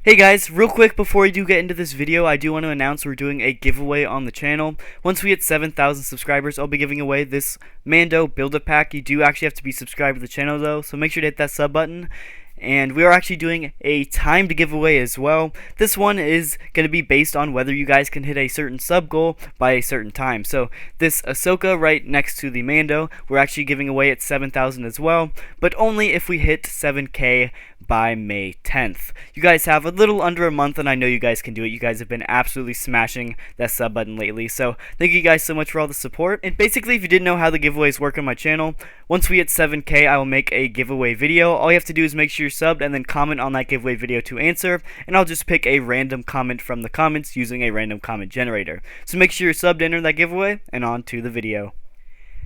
Hey guys, real quick before we do get into this video, I do want to announce we're doing a giveaway on the channel. Once we hit 7,000 subscribers, I'll be giving away this Mando Build-A-Pack. You do actually have to be subscribed to the channel though, so make sure to hit that sub button. And we are actually doing a timed giveaway as well. This one is going to be based on whether you guys can hit a certain sub goal by a certain time. So this Ahsoka right next to the Mando, we're actually giving away at 7,000 as well, but only if we hit 7K by May 10th. You guys have a little under a month, and I know you guys can do it. You guys have been absolutely smashing that sub button lately, so thank you guys so much for all the support. And basically, if you didn't know how the giveaways work on my channel, once we hit 7K, I will make a giveaway video. All you have to do is make sure you're subbed and then comment on that giveaway video to answer, and I'll just pick a random comment from the comments using a random comment generator. So make sure you're subbed to enter that giveaway, and on to the video.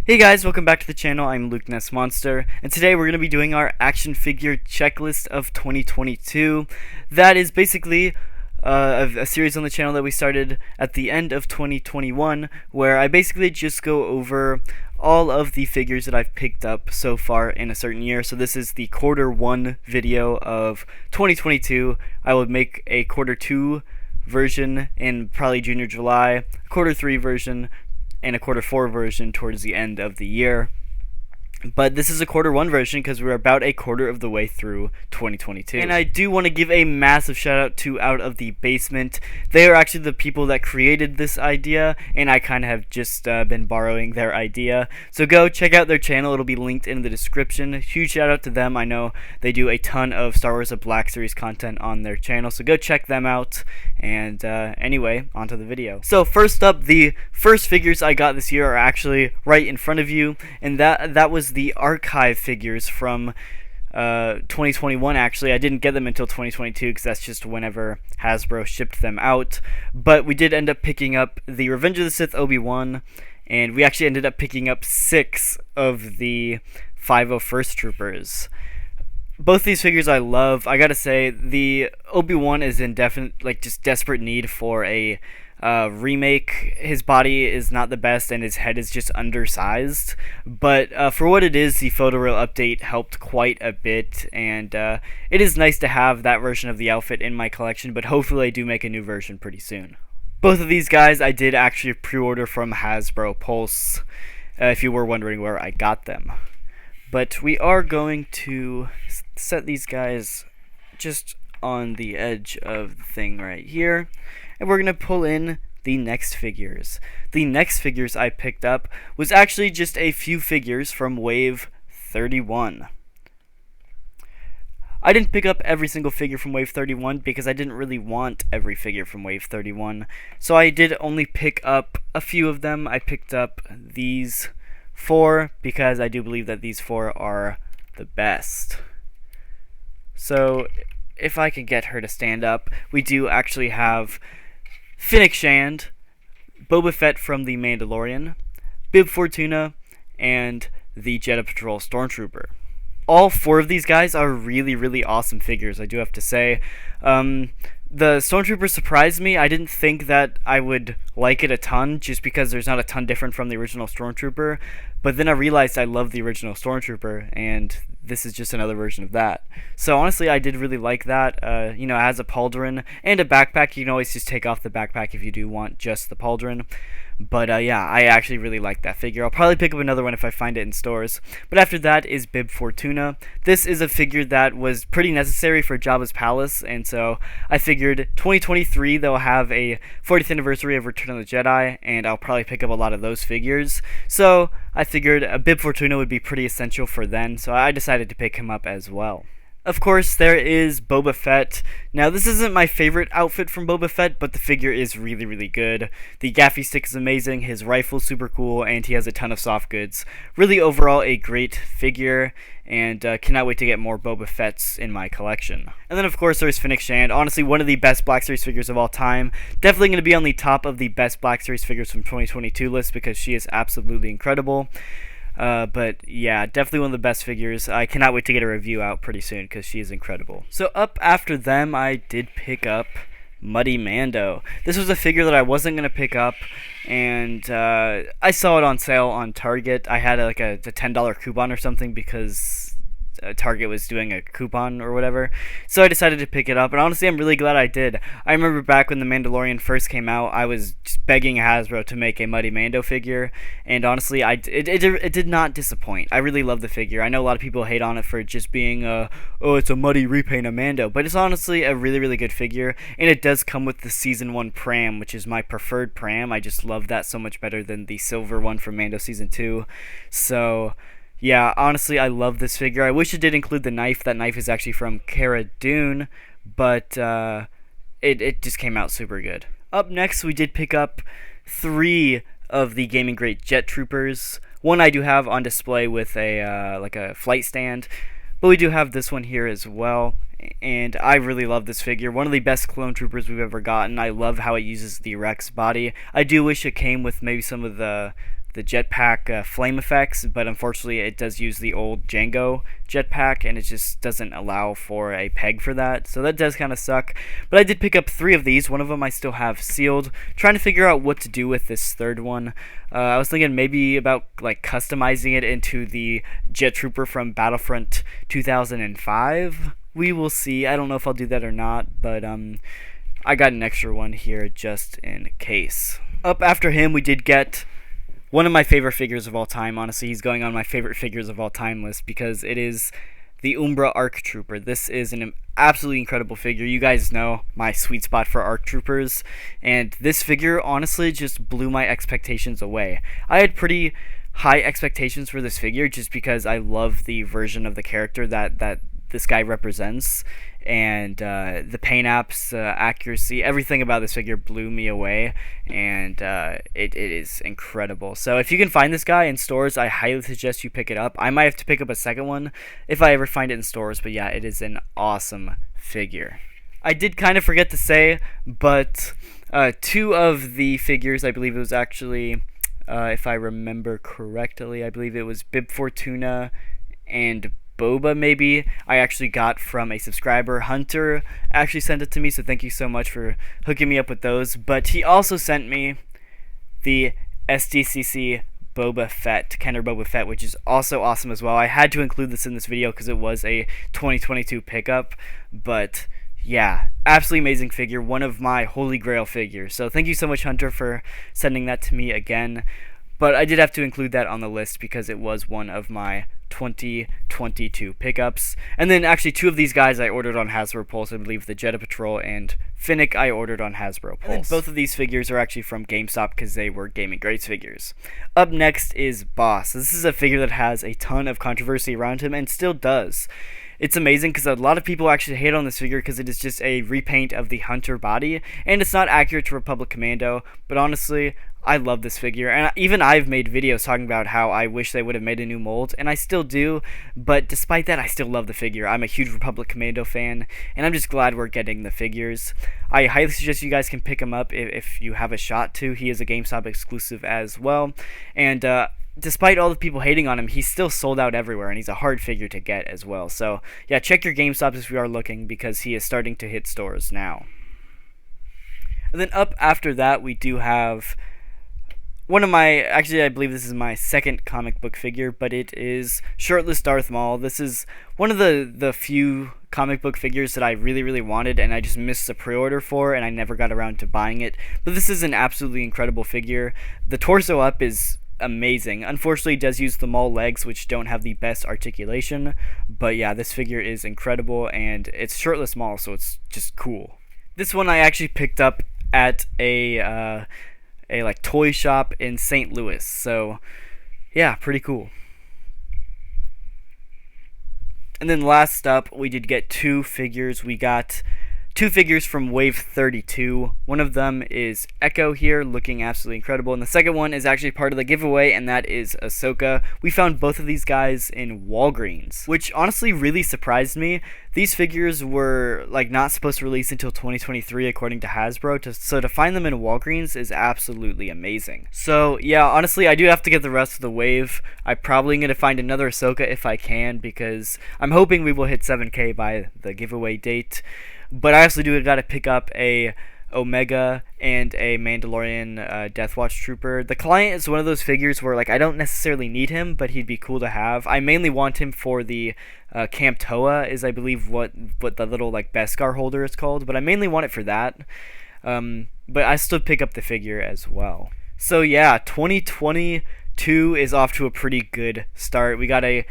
Hey guys, welcome back to the channel. I'm Luke Ness Monster, and today we're going to be doing our action figure checklist of 2022. That is basically a series on the channel that we started at the end of 2021, where I basically just go over all of the figures that I've picked up so far in a certain year. So this is the quarter 1 video of 2022. I will make a quarter 2 version in probably June or July, a quarter 3 version, and a quarter 4 version towards the end of the year. But this is a quarter 1 version because we're about a quarter of the way through 2022. And I do want to give a massive shout out to Out of the Basement. They are actually the people that created this idea, and I kind of have just been borrowing their idea. So go check out their channel. It'll be linked in the description. Huge shout out to them. I know they do a ton of Star Wars: The Black Series content on their channel, so go check them out. And anyway, onto the video. So first up, the first figures I got this year are actually right in front of you, and that was the archive figures from 2021. Actually, I didn't get them until 2022 because that's just whenever Hasbro shipped them out. But we did end up picking up the Revenge of the Sith Obi-Wan, and we actually ended up picking up 6 of the 501st Troopers. Both these figures I love. I gotta say, the Obi-Wan is in just desperate need for a remake. His body is not the best, and his head is just undersized. But for what it is, the photoreal update helped quite a bit, and it is nice to have that version of the outfit in my collection. But hopefully, I do make a new version pretty soon. Both of these guys I did actually pre-order from Hasbro Pulse, if you were wondering where I got them. But we are going to set these guys just on the edge of the thing right here, and we're going to pull in the next figures. The next figures I picked up was actually just a few figures from Wave 31. I didn't pick up every single figure from Wave 31 because I didn't really want every figure from Wave 31. So I did only pick up a few of them. I picked up these 4 because I do believe that these 4 are the best. So if I can get her to stand up, we do actually have Fennec Shand, Boba Fett from The Mandalorian, Bib Fortuna, and the Jedha Patrol Stormtrooper. All 4 of these guys are really, really awesome figures, I do have to say. The Stormtrooper surprised me. I didn't think that I would like it a ton, just because there's not a ton different from the original Stormtrooper. But then I realized I love the original Stormtrooper, and this is just another version of that. So honestly, I did really like that. It has a pauldron and a backpack. You can always just take off the backpack if you do want just the pauldron. But yeah, I actually really like that figure. I'll probably pick up another one if I find it in stores. But after that is Bib Fortuna. This is a figure that was pretty necessary for Jabba's Palace, and so I figured 2023 they'll have a 40th anniversary of Return of the Jedi, and I'll probably pick up a lot of those figures. So I figured a Bib Fortuna would be pretty essential for then, so I decided to pick him up as well. Of course, there is Boba Fett. Now, this isn't my favorite outfit from Boba Fett, but the figure is really, really good. The gaffy stick is amazing, his rifle's super cool, and he has a ton of soft goods. Really, overall, a great figure, and cannot wait to get more Boba Fetts in my collection. And then, of course, there's Fennec Shand. Honestly, one of the best Black Series figures of all time. Definitely going to be on the top of the best Black Series figures from 2022 list, because she is absolutely incredible. But yeah, definitely one of the best figures. I cannot wait to get a review out pretty soon because she is incredible. So up after them, I did pick up Muddy Mando. This was a figure that I wasn't going to pick up, and I saw it on sale on Target. I had a $10 coupon or something because Target was doing a coupon or whatever. So I decided to pick it up, and honestly, I'm really glad I did. I remember back when The Mandalorian first came out, I was just begging Hasbro to make a Muddy Mando figure, and honestly, it did not disappoint. I really love the figure. I know a lot of people hate on it for just being oh, it's a muddy repaint of Mando, but it's honestly a really, really good figure, and it does come with the Season 1 Pram, which is my preferred Pram. I just love that so much better than the silver one from Mando Season 2. So yeah, honestly, I love this figure. I wish it did include the knife. That knife is actually from Cara Dune, but it just came out super good. Up next, we did pick up 3 of the Gaming Great Jet Troopers. One I do have on display with a like a flight stand, but we do have this one here as well. And I really love this figure. One of the best clone troopers we've ever gotten. I love how it uses the Rex body. I do wish it came with maybe some of the jetpack flame effects, but unfortunately it does use the old Django jetpack, and it just doesn't allow for a peg for that, so that does kind of suck. But I did pick up 3 of these. One of them I still have sealed, trying to figure out what to do with this third one. I was thinking maybe about like customizing it into the Jet Trooper from Battlefront 2005. We will see. I don't know if I'll do that or not, but I got an extra one here just in case. Up after him, we did get one of my favorite figures of all time. Honestly, he's going on my favorite figures of all time list because it is the Umbra Arc Trooper. This is an absolutely incredible figure. You guys know my sweet spot for Arc Troopers, and this figure honestly just blew my expectations away. I had pretty high expectations for this figure just because I love the version of the character that this guy represents, and the paint apps, accuracy, everything about this figure blew me away, and it is incredible. So if you can find this guy in stores, I highly suggest you pick it up. I might have to pick up a second one if I ever find it in stores, but yeah, it is an awesome figure. I did kind of forget to say, but 2 of the figures, I believe it was actually, if I remember correctly, I believe it was Bib Fortuna and Boba, maybe, I actually got from a subscriber. Hunter actually sent it to me, so thank you so much for hooking me up with those. But he also sent me the SDCC Boba Fett, Kenner Boba Fett, which is also awesome as well. I had to include this in this video because it was a 2022 pickup, but yeah, absolutely amazing figure, one of my holy grail figures. So thank you so much, Hunter, for sending that to me again. But I did have to include that on the list because it was one of my 2022 pickups. And then actually 2 of these guys I ordered on Hasbro Pulse. I believe the Jedha Patrol and Finnick I ordered on Hasbro Pulse. And then both of these figures are actually from GameStop because they were Gaming Greats figures. Up next is Boss. This is a figure that has a ton of controversy around him and still does. It's amazing because a lot of people actually hate on this figure because it is just a repaint of the Hunter body, and it's not accurate to Republic Commando, but honestly, I love this figure, and even I've made videos talking about how I wish they would have made a new mold, and I still do, but despite that, I still love the figure. I'm a huge Republic Commando fan, and I'm just glad we're getting the figures. I highly suggest you guys can pick him up if you have a shot to. He is a GameStop exclusive as well, and despite all the people hating on him, he's still sold out everywhere, and he's a hard figure to get as well. So, yeah, check your GameStops if you are looking, because he is starting to hit stores now. And then up after that, we do have one of my, actually I believe this is my second comic book figure, but it is Shirtless Darth Maul. This is one of the few comic book figures that I really, really wanted, and I just missed the pre-order for, and I never got around to buying it. But this is an absolutely incredible figure. The torso up is amazing. Unfortunately, it does use the Maul legs, which don't have the best articulation, but yeah, this figure is incredible, and it's Shirtless Maul, so it's just cool. This one I actually picked up at a like toy shop in St. Louis, so yeah, pretty cool. And then last up, we did get 2 figures. We got 2 figures from Wave 32. One of them is Echo here, looking absolutely incredible, and the second one is actually part of the giveaway, and that is Ahsoka. We found both of these guys in Walgreens, which honestly really surprised me. These figures were like not supposed to release until 2023 according to Hasbro, so to find them in Walgreens is absolutely amazing. So yeah, honestly, I do have to get the rest of the wave. I'm probably going to find another Ahsoka if I can, because I'm hoping we will hit 7K by the giveaway date. But I also do got to pick up a Omega and a Mandalorian Death Watch Trooper. The Client is one of those figures where like I don't necessarily need him, but he'd be cool to have. I mainly want him for the Camp Toa is I believe what the little like Beskar holder is called, but I mainly want it for that. But I still pick up the figure as well. So yeah, 2022 is off to a pretty good start. We got a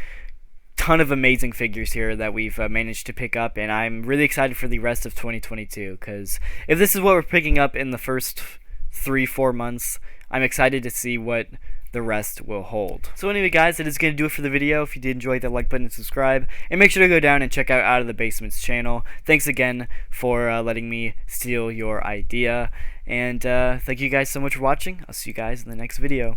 ton of amazing figures here that we've managed to pick up, and I'm really excited for the rest of 2022 because if this is what we're picking up in the first 3-4 months, I'm excited to see what the rest will hold. So anyway guys, that is going to do it for the video. If you did enjoy, that like button and subscribe, and make sure to go down and check out of the Basement's channel. Thanks again for letting me steal your idea, and thank you guys so much for watching. I'll see you guys in the next video.